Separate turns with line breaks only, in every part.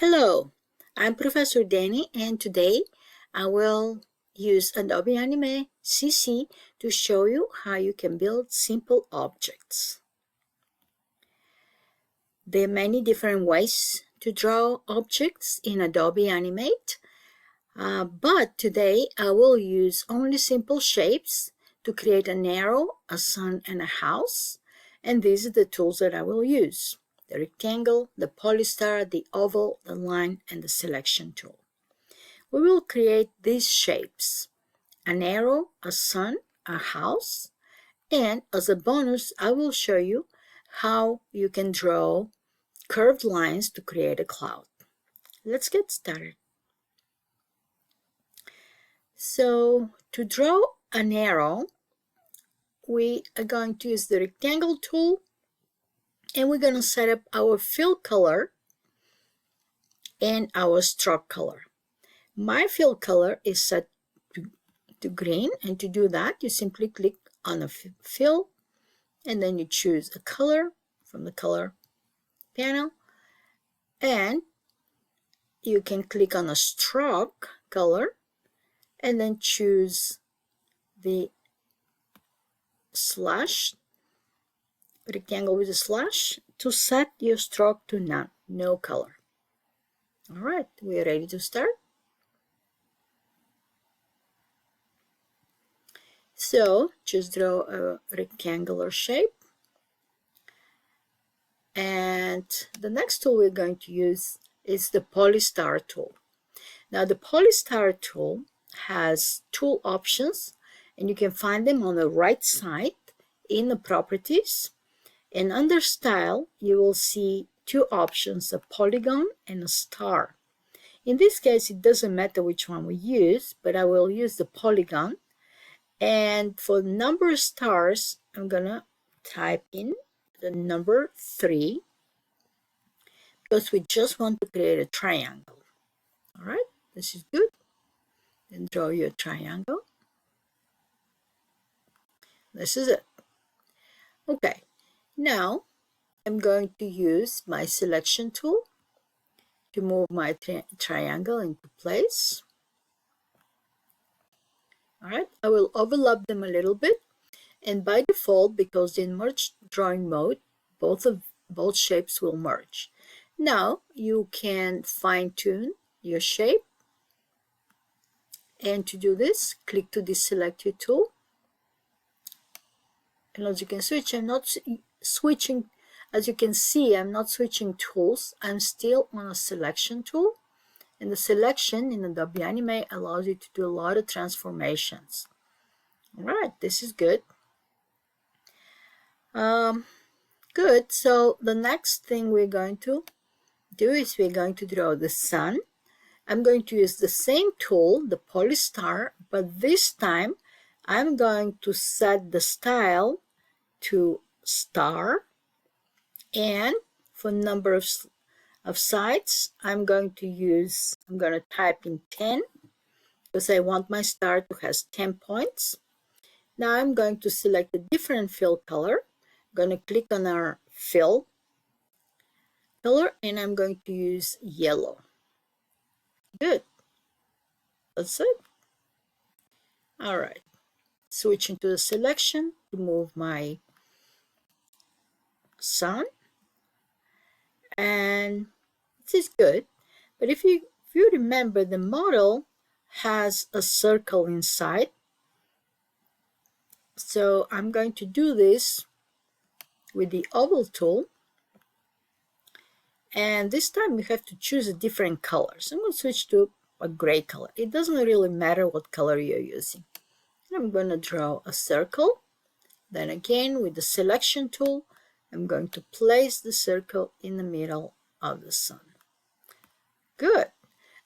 Hello, I'm Professor DaNi, and today I will use Adobe Animate CC to show you how you can build simple objects. There are many different ways to draw objects in Adobe Animate, but today I will use only simple shapes to create an arrow, a sun, and a house, and these are the tools that I will use: the rectangle, the polystar, the oval, the line, and the selection tool. We will create these shapes: an arrow, a sun, a house, and as a bonus, I will show you how you can draw curved lines to create a cloud. Let's get started. So to draw an arrow, we are going to use the rectangle tool, and we're going to set up our fill color and our stroke color. My fill color is set to green, and to do that you simply click on a fill and then you choose a color from the color panel, and you can click on a stroke color and then choose the slash, rectangle with a slash, to set your stroke to none, no color. All right, we are ready to start. So just draw a rectangular shape, and the next tool we're going to use is the polystar tool. Now the polystar tool has tool options, and you can find them on the right side in the properties, and under style you will see two options: a polygon and a star. In this case it doesn't matter which one we use, but I will use the polygon. And for number of stars, I'm gonna type in the number 3 because we just want to create a triangle. All right, this is good. Then draw your triangle. This is it. Okay, now I'm going to use my selection tool to move my triangle into place. All right, I will overlap them a little bit, and by default, because in merge drawing mode, both shapes will merge. Now you can fine-tune your shape, and to do this, click to deselect your tool, and as you can switch, I'm not switching. As you can see, I'm not switching tools. I'm still on a selection tool, and the selection in Adobe Animate allows you to do a lot of transformations. All right, this is good. Good. So the next thing we're going to do is we're going to draw the sun. I'm going to use the same tool, the polystar, but this time I'm going to set the style to star, and for number of sides I'm going to type in 10 because I want my star to has 10 points. Now I'm going to select a different fill color. I'm going to click on our fill color, and I'm going to use yellow. Good. That's it. All right. Switching to the selection to move my sun, and this is good. But if you remember, the model has a circle inside, so I'm going to do this with the oval tool, and this time you have to choose a different color. So I'm going to switch to a gray color. It doesn't really matter what color you're using. I'm going to draw a circle. Then again, with the selection tool, I'm going to place the circle in the middle of the sun. Good.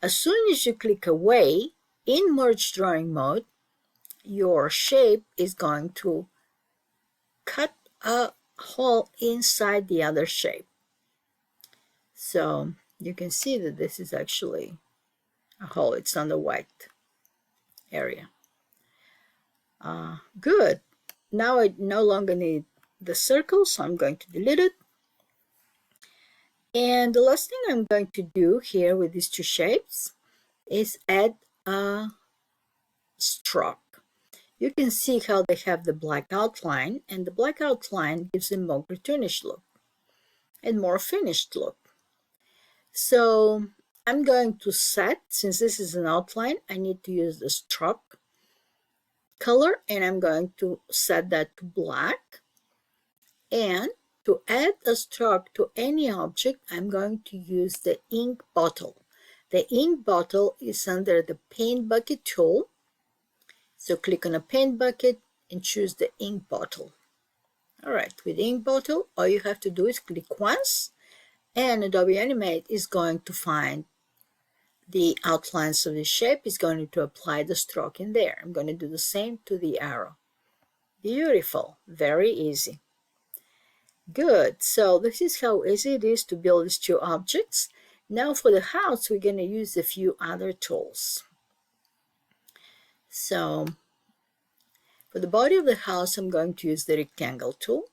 As soon as you click away in merge drawing mode, your shape is going to cut a hole inside the other shape. So you can see that this is actually a hole. It's on the white area. Good. Now I no longer need the circle, so I'm going to delete it. And the last thing I'm going to do here with these two shapes is add a stroke. You can see how they have the black outline, and the black outline gives a more cartoonish look and more finished look. So I'm going to set, since this is an outline, I need to use the stroke color, and I'm going to set that to black. And to add a stroke to any object, I'm going to use the ink bottle. The ink bottle is under the paint bucket tool. So click on a paint bucket and choose the ink bottle. All right, with ink bottle, all you have to do is click once, and Adobe Animate is going to find the outlines of the shape, is going to apply the stroke in there. I'm going to do the same to the arrow. Beautiful, very easy. Good, so this is how easy it is to build these two objects. Now for the house, we're going to use a few other tools. So for the body of the house, I'm going to use the rectangle tool.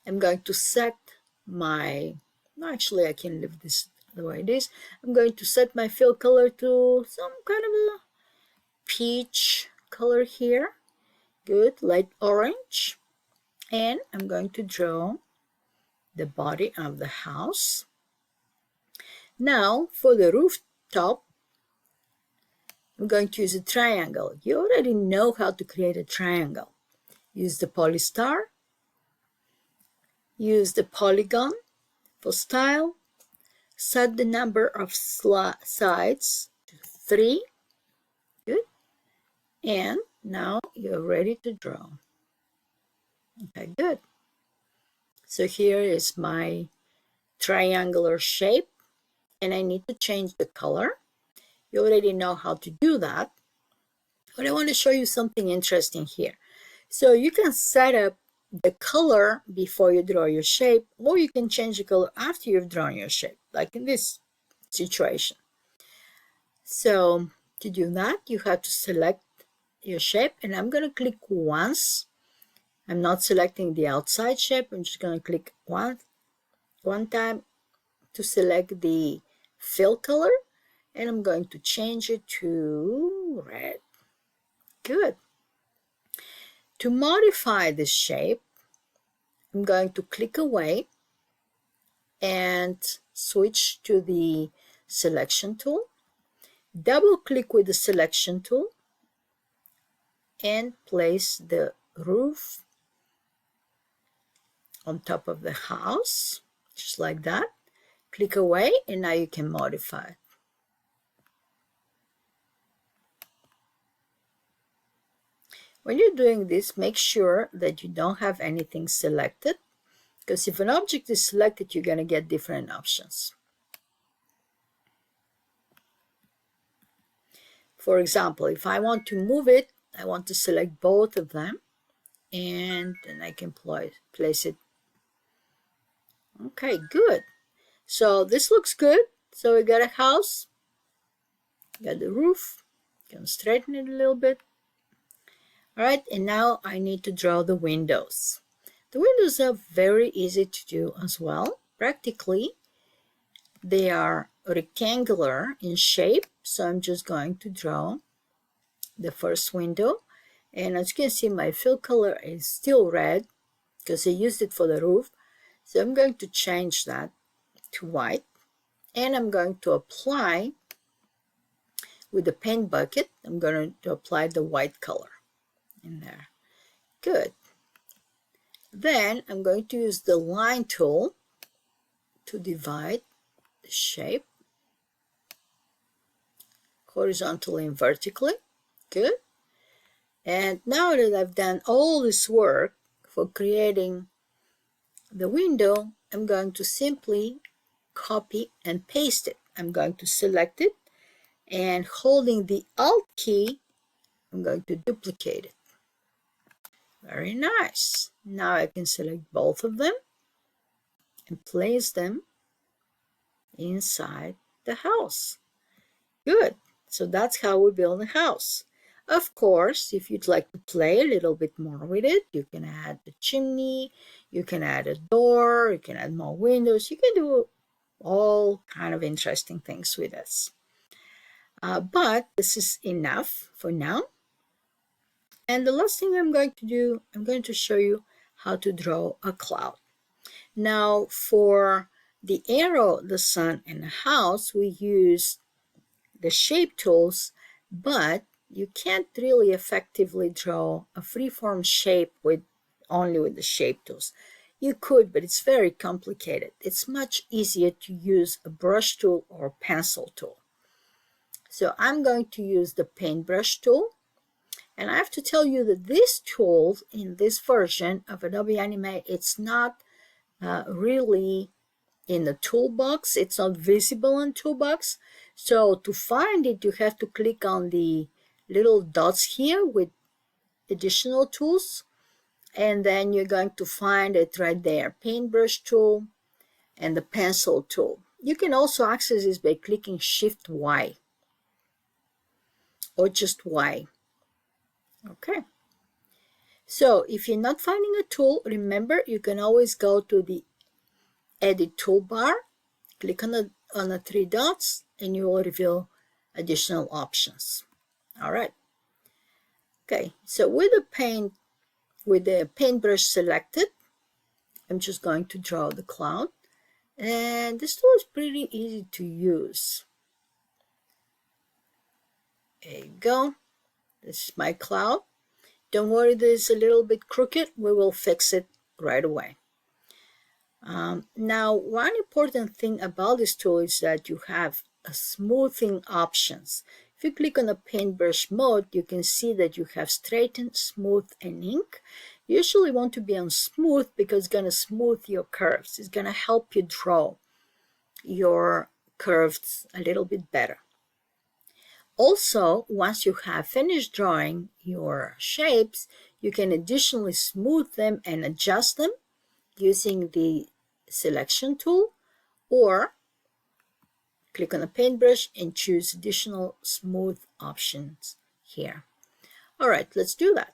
I'm going to set my, actually I can leave this the way it is. I'm going to set my fill color to some kind of a peach color here. Good, light orange. And I'm going to draw the body of the house. Now for the rooftop, I'm going to use a triangle. You already know how to create a triangle. Use the polystar, use the polygon for style, set the number of sides to 3. Good. And now you're ready to draw. Okay, good. So here is my triangular shape, and I need to change the color. You already know how to do that, but I want to show you something interesting here. So you can set up the color before you draw your shape, or you can change the color after you've drawn your shape, like in this situation. So to do that, you have to select your shape, and I'm going to click once. I'm not selecting the outside shape. I'm just going to click one time to select the fill color, and I'm going to change it to red. Good. To modify this shape, I'm going to click away and switch to the selection tool. Double click with the selection tool and place the roof on top of the house, just like that. Click away, and now you can modify it. When you're doing this, make sure that you don't have anything selected, because if an object is selected, you're going to get different options. For example, if I want to move it, I want to select both of them, and then I can place it. Okay, good. So this looks good. So we got a house, got the roof, can straighten it a little bit. All right, and now I need to draw the windows. The windows are very easy to do as well. Practically, they are rectangular in shape, so I'm just going to draw the first window. And as you can see, my fill color is still red because I used it for the roof. So I'm going to change that to white, and I'm going to apply with the paint bucket. I'm going to apply the white color in there. Good. Then I'm going to use the line tool to divide the shape horizontally and vertically. Good. And now that I've done all this work for creating the window, I'm going to simply copy and paste it. I'm going to select it, and holding the Alt key, I'm going to duplicate it. Very nice. Now I can select both of them and place them inside the house. Good. So that's how we build a house. Of course, if you'd like to play a little bit more with it, you can add the chimney, you can add a door, you can add more windows, you can do all kind of interesting things with this. But this is enough for now. And the last thing I'm going to do, I'm going to show you how to draw a cloud. Now for the arrow, the sun, and the house, we use the shape tools, but you can't really effectively draw a freeform shape only with the shape tools. You could, but it's very complicated. It's much easier to use a brush tool or pencil tool. So I'm going to use the paintbrush tool. And I have to tell you that this tool in this version of Adobe Animate, it's not really in the toolbox. It's not visible in toolbox. So to find it, you have to click on the little dots here with additional tools. And then you're going to find it right there, paintbrush tool and the pencil tool. You can also access this by clicking Shift Y or just Y. Okay. So if you're not finding a tool, remember you can always go to the Edit toolbar, click on the three dots, and you will reveal additional options. All right. Okay. So with the paintbrush selected, I'm just going to draw the cloud, and this tool is pretty easy to use. There you go. This is my cloud. Don't worry, this is a little bit crooked. We will fix it right away. Now, one important thing about this tool is that you have a smoothing options. If you click on the paintbrush mode, you can see that you have straighten, smooth, and ink. You usually want to be on smooth because it's going to smooth your curves. It's going to help you draw your curves a little bit better. Also, once you have finished drawing your shapes, you can additionally smooth them and adjust them using the selection tool, or click on the paintbrush and choose additional smooth options here. All right, let's do that.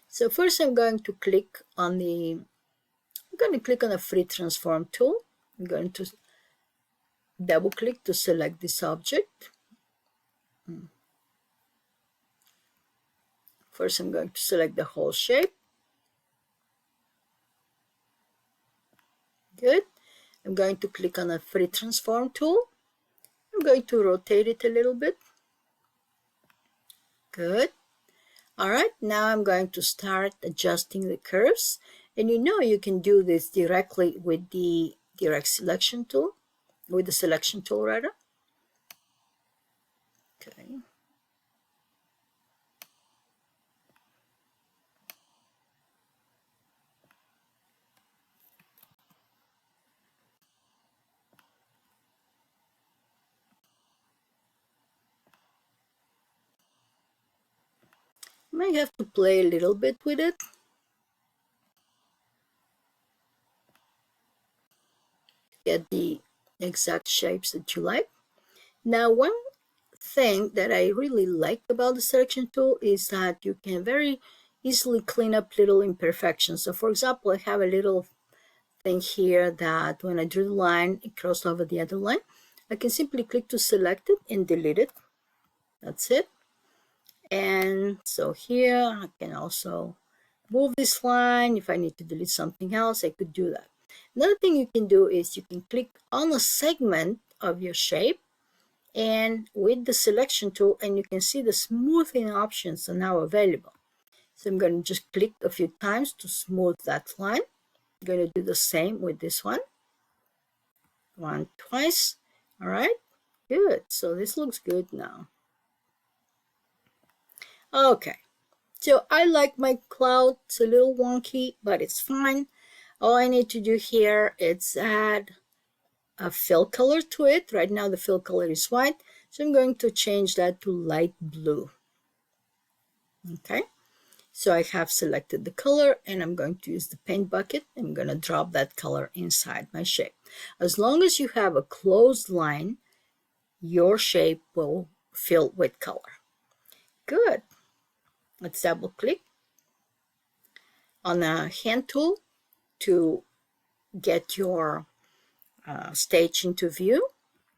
So first I'm going to click on the free transform tool. I'm going to double click to select this object. First I'm going to select the whole shape. Good. I'm going to click on the free transform tool. I'm going to rotate it a little bit. Good. All right, now I'm going to start adjusting the curves. And you can do this directly with the selection tool, with the selection tool rather. Okay. Might have to play a little bit with it. Get the exact shapes that you like. Now, one thing that I really like about the selection tool is that you can very easily clean up little imperfections. So for example, I have a little thing here that when I drew the line, it crossed over the other line. I can simply click to select it and delete it. That's it. And so here I can also move this line. If I need to delete something else, I could do that. Another thing you can do is you can click on a segment of your shape and with the selection tool, and you can see the smoothing options are now available. So I'm going to just click a few times to smooth that line. I'm going to do the same with this one. Twice. All right, good. So this looks good now. Okay, so I like my cloud. It's a little wonky, but it's fine. All I need to do here is add a fill color to it. Right now the fill color is white, so I'm going to change that to light blue. Okay, so I have selected the color and I'm going to use the paint bucket. I'm going to drop that color inside my shape. As long as you have a closed line, your shape will fill with color. Good. Let's double click on the hand tool to get your stage into view.